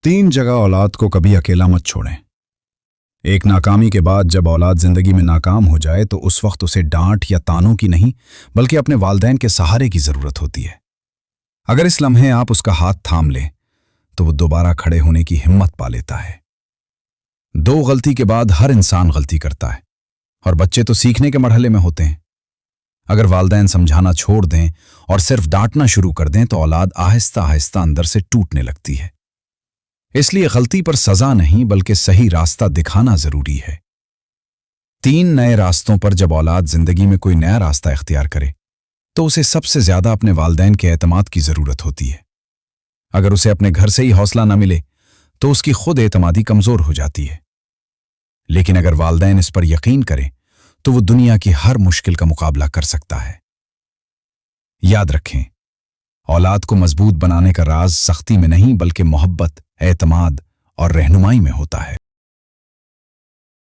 3 जगह औलाद को कभी अकेला मत छोड़ें। एक नाकामी के बाद जब औलाद जिंदगी में नाकाम हो जाए तो उस वक्त उसे डांट या तानों की नहीं बल्कि अपने वालिदैन के सहारे की जरूरत होती है। अगर इस लम्हे आप उसका हाथ थाम लें तो वो दोबारा खड़े होने की हिम्मत पा लेता है। 2 गलती के बाद हर इंसान गलती करता है और बच्चे तो सीखने के मरहले में होते हैं। अगर वालिदैन समझाना छोड़ दें और सिर्फ डांटना शुरू कर दें तो औलाद आहिस्ता आहिस्ता अंदर से टूटने लगती है। इसलिए गलती पर सजा नहीं बल्कि सही रास्ता दिखाना जरूरी है। 3 नए रास्तों पर जब औलाद जिंदगी में कोई नया रास्ता इख्तियार करे तो उसे सबसे ज्यादा अपने वालिदैन के एतमाद की जरूरत होती है। अगर उसे अपने घर से ही हौसला न मिले तो उसकी खुद एतमादी कमजोर हो जाती है। लेकिन अगर वालिदैन इस पर यकीन करें तो वो दुनिया की हर मुश्किल का मुकाबला कर सकता है। याद रखें, औलाद को मजबूत बनाने का राज सख्ती में नहीं बल्कि मोहब्बत, एतमाद और रहनुमाई में होता है।